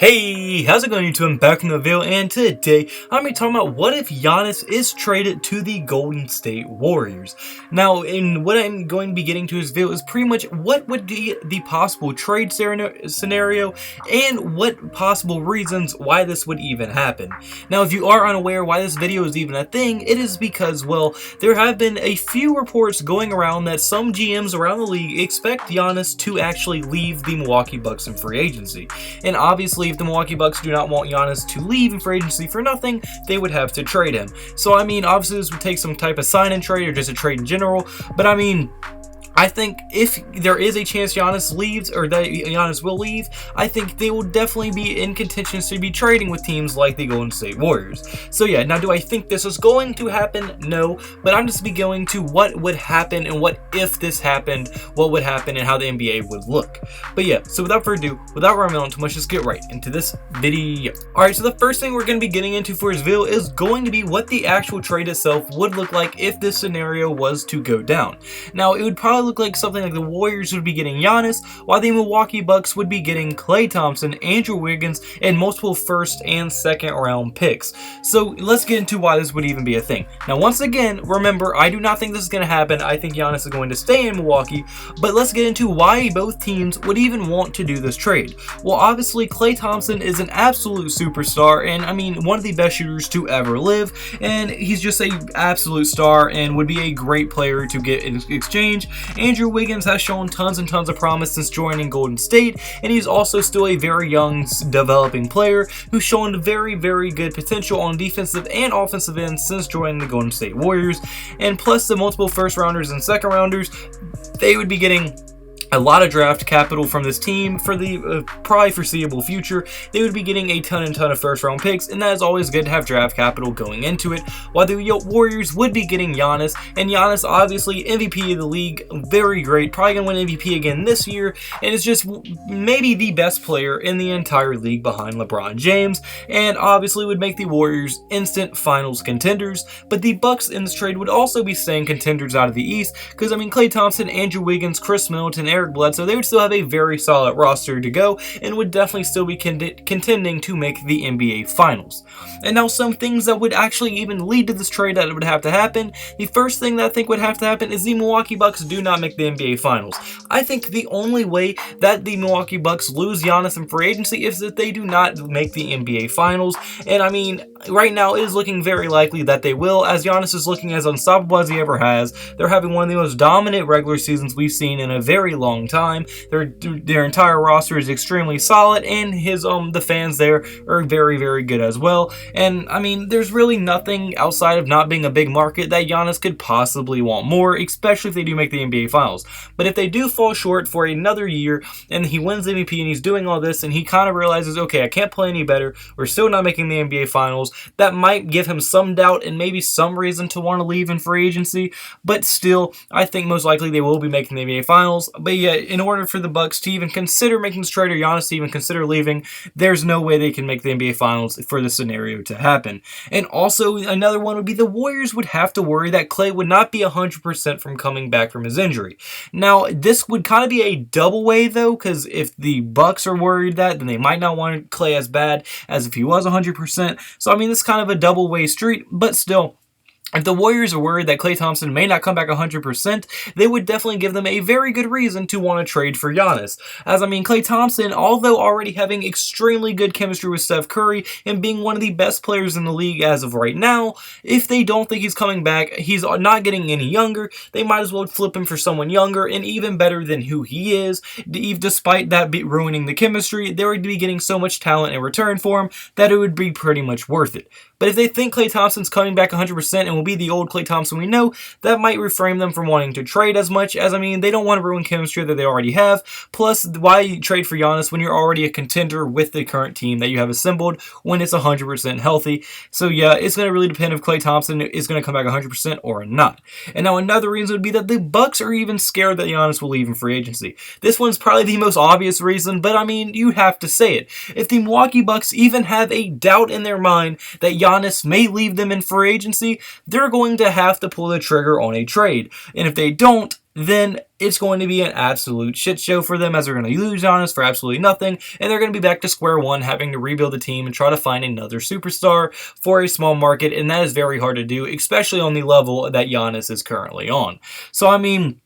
Hey, how's it going YouTube? I'm back from the video, and today I'm going to be talking about what if Giannis is traded to the Golden State Warriors. Now, in what I'm going to be getting to this video is pretty much what would be the possible trade scenario and what possible reasons why this would even happen. Now, if you are unaware why this video is even a thing, it is because, well, there have been a few reports going around that some GMs around the league expect Giannis to actually leave the Milwaukee Bucks in free agency. And obviously, if the Milwaukee Bucks do not want Giannis to leave in free agency for nothing, they would have to trade him. So, I mean, obviously this would take some type of sign-in trade or just a trade in general, but I mean, I think if there is a chance Giannis leaves, or that Giannis will leave, I think they will definitely be in contention to be trading with teams like the Golden State Warriors. So yeah, now do I think this is going to happen? No, but I'm just going to what would happen and what if this happened, what would happen and how the NBA would look. But yeah, so without further ado, without rambling on too much, let's get right into this video. Alright, so the first thing we're going to be getting into for this video is going to be what the actual trade itself would look like if this scenario was to go down. Now, it would probably look like something like the Warriors would be getting Giannis, while the Milwaukee Bucks would be getting Klay Thompson, Andrew Wiggins, and multiple first and second round picks. So let's get into why this would even be a thing. Now, once again, remember, I do not think this is going to happen. I think Giannis is going to stay in Milwaukee, but let's get into why both teams would even want to do this trade. Well, obviously, Klay Thompson is an absolute superstar, and I mean, one of the best shooters to ever live, and he's just an absolute star and would be a great player to get in exchange. Andrew Wiggins has shown tons and tons of promise since joining Golden State, and he's also still a very young, developing player who's shown very, very good potential on defensive and offensive ends since joining the Golden State Warriors. And plus the multiple first rounders and second rounders, they would be getting a lot of draft capital from this team for the probably foreseeable future. They would be getting a ton of first round picks, and that is always good to have draft capital going into it, while the Warriors would be getting Giannis, and Giannis obviously MVP of the league, very great, probably gonna win MVP again this year, and is just maybe the best player in the entire league behind LeBron James, and obviously would make the Warriors instant finals contenders. But the Bucks in this trade would also be staying contenders out of the East, because I mean, Klay Thompson, Andrew Wiggins, Chris Middleton, Eric Bledsoe, they would still have a very solid roster to go and would definitely still be contending to make the NBA Finals. And now some things that would actually even lead to this trade that would have to happen. The first thing that I think would have to happen is the Milwaukee Bucks do not make the NBA Finals. I think the only way that the Milwaukee Bucks lose Giannis in free agency is that they do not make the NBA Finals. And I mean, right now it is looking very likely that they will, as Giannis is looking as unstoppable as he ever has. They're having one of the most dominant regular seasons we've seen in a very long time. Their entire roster is extremely solid, and his the fans there are very, very good as well. And I mean, there's really nothing outside of not being a big market that Giannis could possibly want more, especially if they do make the NBA Finals. But if they do fall short for another year and he wins MVP and he's doing all this and he kind of realizes, okay, I can't play any better, we're still not making the NBA Finals, that might give him some doubt and maybe some reason to want to leave in free agency. But still, I think most likely they will be making the NBA Finals. But yeah, in order for the Bucks to even consider making this trade, or Giannis to even consider leaving, there's no way they can make the NBA Finals for this scenario to happen. And also, another one would be the Warriors would have to worry that Klay would not be 100% from coming back from his injury. Now, this would kind of be a double way, though, because if the Bucks are worried that, then they might not want Klay as bad as if he was 100%. So, I mean, this is kind of a double way street, but still, if the Warriors are worried that Klay Thompson may not come back 100%, they would definitely give them a very good reason to want to trade for Giannis. As I mean, Klay Thompson, although already having extremely good chemistry with Steph Curry and being one of the best players in the league as of right now, if they don't think he's coming back, he's not getting any younger, they might as well flip him for someone younger and even better than who he is. Despite that ruining the chemistry, they would be getting so much talent in return for him that it would be pretty much worth it. But if they think Klay Thompson's coming back 100% and will be the old Klay Thompson we know, that might refrain them from wanting to trade as much, as I mean, they don't want to ruin chemistry that they already have. Plus, why trade for Giannis when you're already a contender with the current team that you have assembled when it's 100% healthy? So yeah, it's going to really depend if Klay Thompson is going to come back 100% or not. And now another reason would be that the Bucks are even scared that Giannis will leave in free agency. This one's probably the most obvious reason, but I mean, you have to say it. If the Milwaukee Bucks even have a doubt in their mind that Giannis may leave them in free agency, they're going to have to pull the trigger on a trade. And if they don't, then it's going to be an absolute shit show for them, as they're going to lose Giannis for absolutely nothing, and they're going to be back to square one, having to rebuild the team and try to find another superstar for a small market, and that is very hard to do, especially on the level that Giannis is currently on. So, I mean,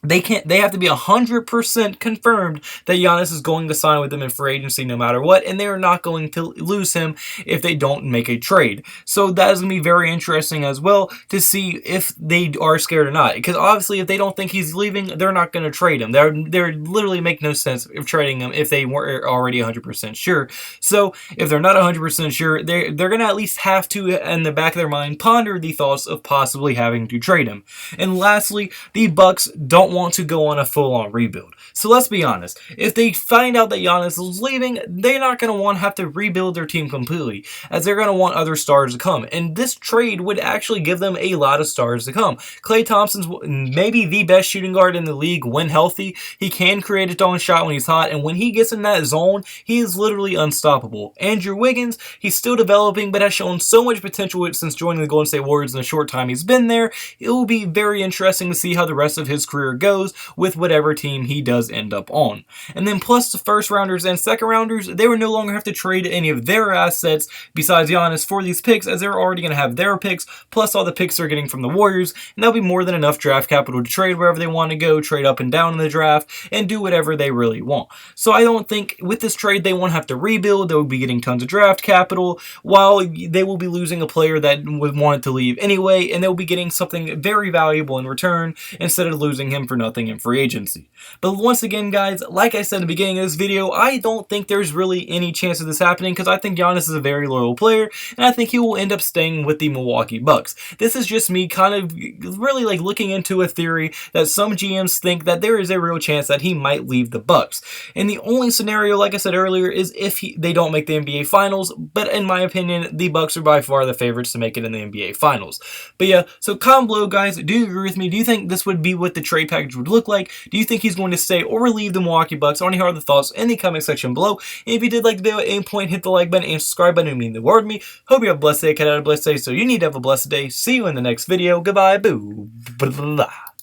they have to be 100% confirmed that Giannis is going to sign with them in free agency no matter what, and they are not going to lose him if they don't make a trade. So that is going to be very interesting as well to see if they are scared or not. Because obviously, if they don't think he's leaving, they're not going to trade him. They're literally make no sense of trading him if they weren't already 100% sure. So if they're not 100% sure, they're going to at least have to, in the back of their mind, ponder the thoughts of possibly having to trade him. And lastly, the Bucks don't want to go on a full-on rebuild. So let's be honest. If they find out that Giannis is leaving, they're not going to want to have to rebuild their team completely, as they're going to want other stars to come. And this trade would actually give them a lot of stars to come. Klay Thompson's maybe the best shooting guard in the league when healthy. He can create his own shot when he's hot, and when he gets in that zone, he is literally unstoppable. Andrew Wiggins, he's still developing, but has shown so much potential since joining the Golden State Warriors in the short time he's been there. It will be very interesting to see how the rest of his career goes with whatever team he does end up on. And then plus the first rounders and second rounders, they would no longer have to trade any of their assets besides Giannis for these picks, as they're already going to have their picks plus all the picks they're getting from the Warriors, and that'll be more than enough draft capital to trade wherever they want to go, trade up and down in the draft, and do whatever they really want. So I don't think with this trade they won't have to rebuild. They will be getting tons of draft capital, while they will be losing a player that would want to leave anyway, and they'll be getting something very valuable in return instead of losing him for nothing in free agency. But once again, guys, like I said in the beginning of this video, I don't think there's really any chance of this happening, because I think Giannis is a very loyal player, and I think he will end up staying with the Milwaukee Bucks. This is just me kind of really like looking into a theory that some GMs think that there is a real chance that he might leave the Bucks. And the only scenario, like I said earlier, is if they don't make the NBA Finals, but in my opinion, the Bucks are by far the favorites to make it in the NBA Finals. But yeah, so comment below, guys, do you agree with me? Do you think this would be what the trade package would look like? Do you think he's going to stay or leave the Milwaukee Bucks? I want to hear all the thoughts in the comment section below. And if you did like the video at any point, hit the like button and subscribe button. It would mean the world to me. Hope you have a blessed day. Cat out a blessed day. So you need to have a blessed day. See you in the next video. Goodbye. Boo. Blah.